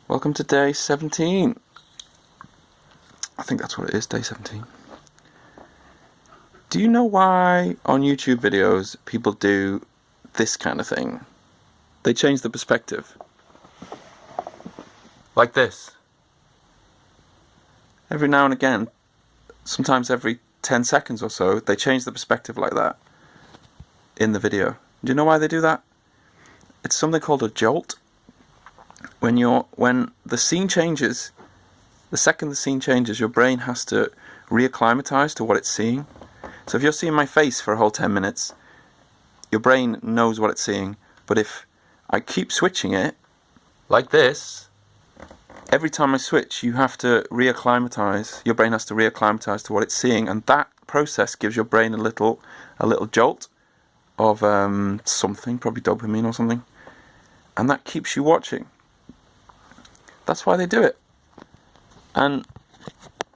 Welcome to day 17. I think that's what it is, day 17. Do you know why on YouTube videos people do this kind of thing? They change the perspective. Like this. Every now and again, sometimes every 10 seconds or so, they change the perspective like that in the video. Do you know why they do that? It's something called a jolt. When the scene changes, the second the scene changes, your brain has to reacclimatize to what it's seeing. So if you're seeing my face for a whole 10 minutes, your brain knows what it's seeing. But if I keep switching it, like this, every time I switch, you have to reacclimatize. Your brain has to reacclimatize to what it's seeing, and that process gives your brain a little jolt of something, probably dopamine or something, and that keeps you watching. That's why they do it. And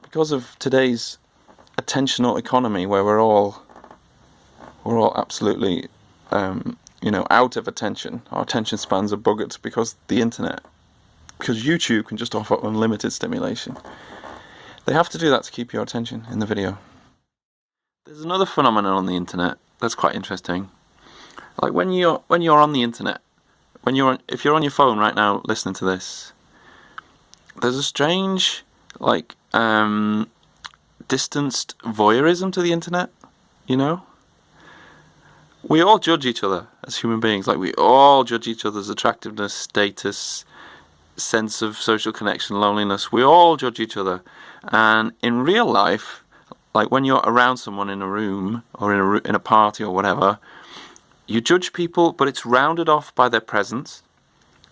because of today's attentional economy, where we're all absolutely out of attention. Our attention spans are buggered because the internet, because YouTube can just offer unlimited stimulation. They have to do that to keep your attention in the video. There's another phenomenon on the internet that's quite interesting. Like when you're on the internet, if you're on your phone right now listening to this, there's a strange distanced voyeurism to the internet, you know? We all judge each other as human beings. Like, we all judge each other's attractiveness, status, sense of social connection, loneliness. We all judge each other. And in real life, like when you're around someone in a room or in a party or whatever, you judge people, but it's rounded off by their presence.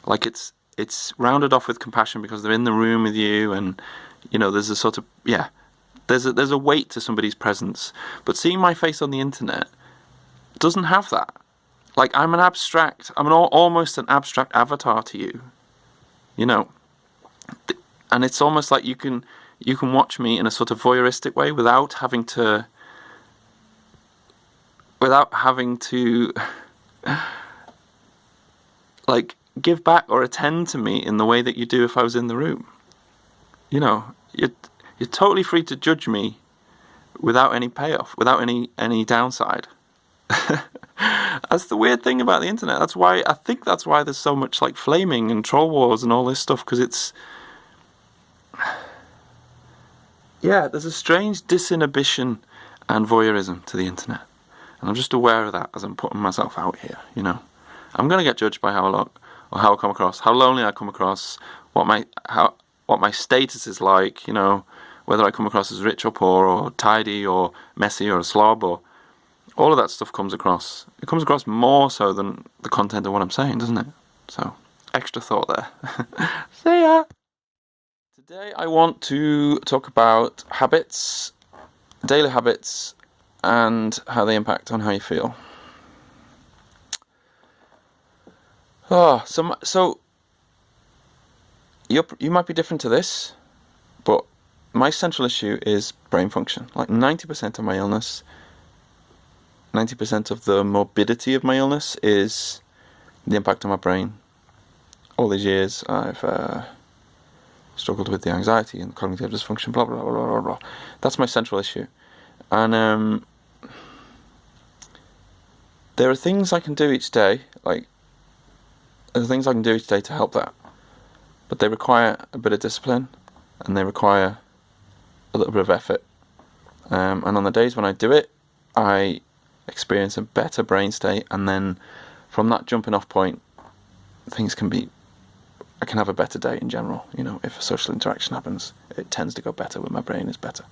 Like it's rounded off with compassion because they're in the room with you, and there's a sort of there's a weight to somebody's presence. But seeing my face on the internet doesn't have that. Like, I'm almost an abstract avatar to you, and it's almost like you can watch me in a sort of voyeuristic way without having to like give back or attend to me in the way that you do if I was in the room. You're totally free to judge me without any payoff, without any downside. That's the weird thing about the internet. I think that's why there's so much like flaming and troll wars and all this stuff, because there's a strange dis-inhibition and voyeurism to the internet. And I'm just aware of that as I'm putting myself out here, I'm going to get judged by how I come across, how lonely I come across, what my status is like, whether I come across as rich or poor or tidy or messy or a slob, or all of that stuff comes across. It comes across more so than the content of what I'm saying, doesn't it? So, extra thought there. See ya! Today I want to talk about habits, daily habits, and how they impact on how you feel. So you might be different to this, but my central issue is brain function. Like 90% of my illness, 90% of the morbidity of my illness is the impact on my brain. All these years I've struggled with the anxiety and cognitive dysfunction, blah, blah, blah, blah, blah, blah. That's my central issue. And there are things I can do each day, to help that. But they require a bit of discipline, and they require a little bit of effort. And on the days when I do it, I experience a better brain state, and then from that jumping off point, I can have a better day in general. If a social interaction happens, it tends to go better when my brain is better.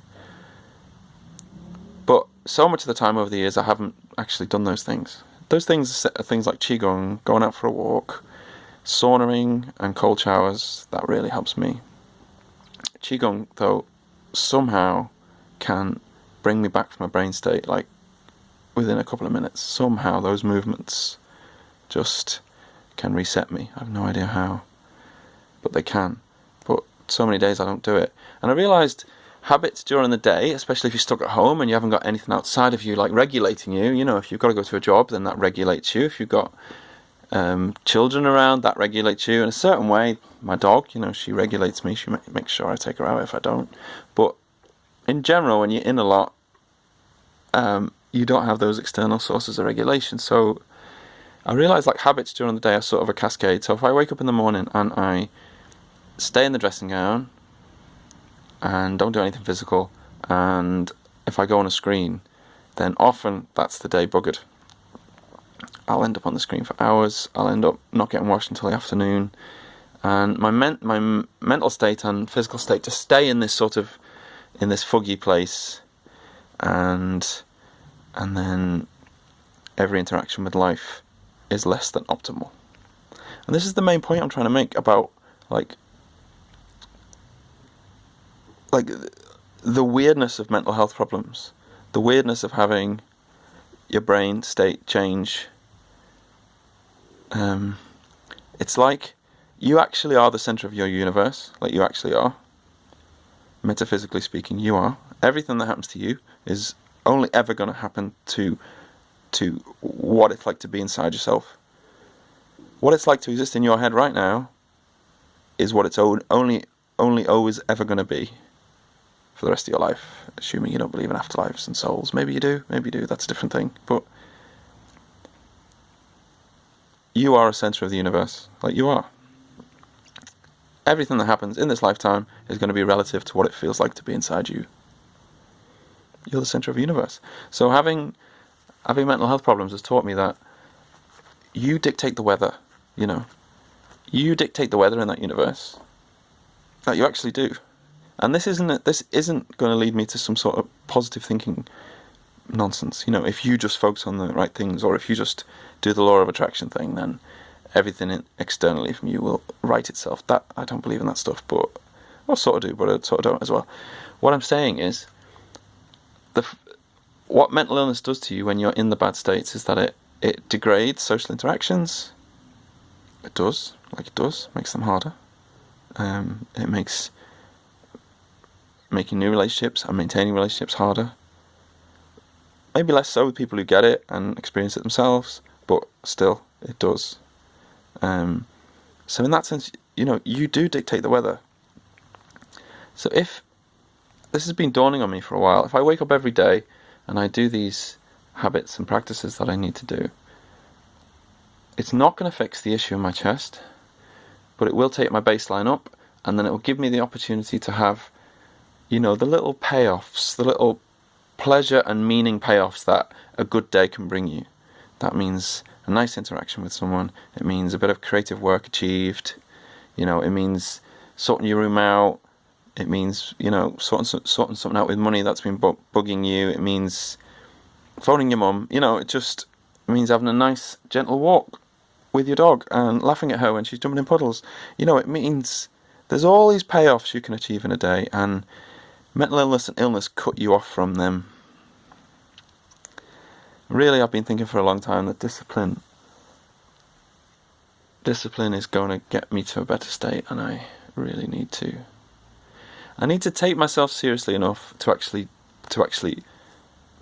But so much of the time over the years, I haven't actually done those things. Those things are things like Qi Gong, going out for a walk, saunaing and cold showers. That really helps me. Qi Gong, though, somehow can bring me back from my brain state, like within a couple of minutes. Somehow those movements just can reset me. I have no idea how, but they can. But so many days I don't do it. And I realised habits during the day, especially if you're stuck at home and you haven't got anything outside of you like regulating you, if you've got to go to a job, then that regulates you. If you've got children around, that regulates you in a certain way. my dog, you know, she regulates me. She makes sure I take her out if I don't. But in general, when you're in a lot, you don't have those external sources of regulation. So I realise like habits during the day are sort of a cascade. So if I wake up in the morning and I stay in the dressing gown and don't do anything physical, and if I go on a screen, then often that's the day buggered. I'll end up on the screen for hours. I'll end up not getting washed until the afternoon, and my mental state and physical state just stay in this foggy place, and then every interaction with life is less than optimal. And this is the main point I'm trying to make about like the weirdness of mental health problems, the weirdness of having your brain state change. It's like you actually are the center of your universe, like you actually are. Metaphysically speaking, you are. Everything that happens to you is only ever going to happen to what it's like to be inside yourself. What it's like to exist in your head right now is what it's only always ever going to be for the rest of your life, assuming you don't believe in afterlives and souls. Maybe you do, that's a different thing. But you are a center of the universe, like you are. Everything that happens in this lifetime is going to be relative to what it feels like to be inside you. You're the center of the universe. So having mental health problems has taught me that you dictate the weather, you know. You dictate the weather in that universe. That you actually do. And this isn't going to lead me to some sort of positive thinking nonsense. You know, if you just focus on the right things, or if you just do the law of attraction thing, then everything externally from you will right itself. That I don't believe in that stuff, but I sort of do, but I sort of don't as well. What I'm saying is, what mental illness does to you when you're in the bad states is that it degrades social interactions. It does, makes them harder. It makes making new relationships and maintaining relationships harder. Maybe less so with people who get it and experience it themselves, but still, it does. So in that sense, you know, you do dictate the weather. So if this has been dawning on me for a while, if I wake up every day and I do these habits and practices that I need to do, it's not going to fix the issue in my chest, but it will take my baseline up, and then it will give me the opportunity to have, you know, the little payoffs, the little pleasure and meaning payoffs that a good day can bring you. That means a nice interaction with someone. It means a bit of creative work achieved. You know, it means sorting your room out. It means, you know, sorting something out with money that's been bugging you. It means phoning your mum. You know, it means having a nice, gentle walk with your dog and laughing at her when she's jumping in puddles. You know, it means there's all these payoffs you can achieve in a day, and mental illness and illness cut you off from them. Really, I've been thinking for a long time that discipline is going to get me to a better state, and I really need to. I need to take myself seriously enough to actually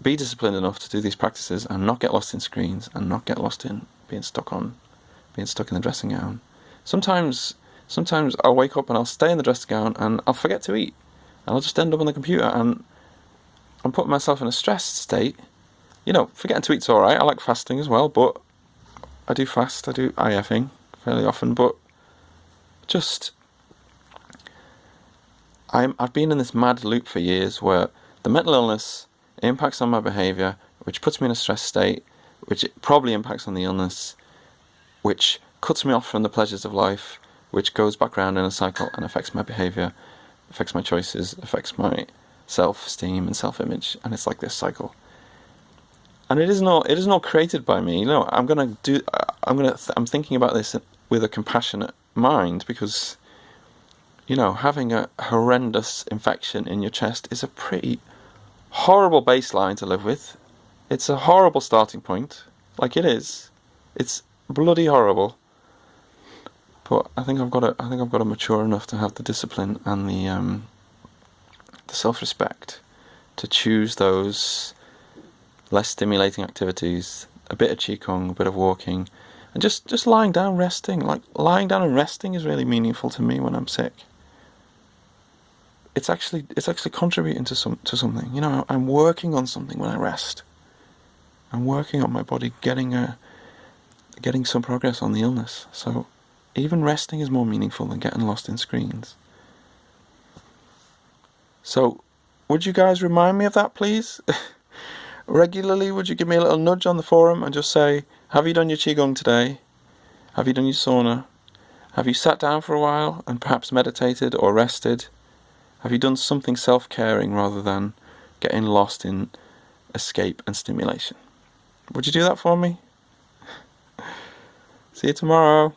be disciplined enough to do these practices and not get lost in screens and not get lost in being stuck in the dressing gown. Sometimes I'll wake up and I'll stay in the dressing gown and I'll forget to eat, and I'll just end up on the computer, and I'm putting myself in a stressed state. You know, forgetting to eat's alright. I like fasting as well, but I do fast. I do IFing fairly often, but I've been in this mad loop for years where the mental illness impacts on my behaviour, which puts me in a stressed state, which probably impacts on the illness, which cuts me off from the pleasures of life, which goes back round in a cycle and affects my behaviour, affects my choices, affects my self-esteem and self-image, and it's like this cycle. And it is not created by me. You know, I'm thinking about this with a compassionate mind, because, you know, having a horrendous infection in your chest is a pretty horrible baseline to live with. It's a horrible starting point. Like, it is. It's bloody horrible. But I think I've got to mature enough to have the discipline and the self-respect to choose those less stimulating activities, a bit of Qi Gong, a bit of walking, And just lying down, resting. Like, lying down and resting is really meaningful to me when I'm sick. It's actually contributing to something. You know, I'm working on something when I rest. I'm working on my body getting some progress on the illness. So even resting is more meaningful than getting lost in screens. So would you guys remind me of that, please? Regularly, would you give me a little nudge on the forum and just say, have you done your Qi Gong today? Have you done your sauna? Have you sat down for a while and perhaps meditated or rested? Have you done something self-caring rather than getting lost in escape and stimulation? Would you do that for me? See you tomorrow.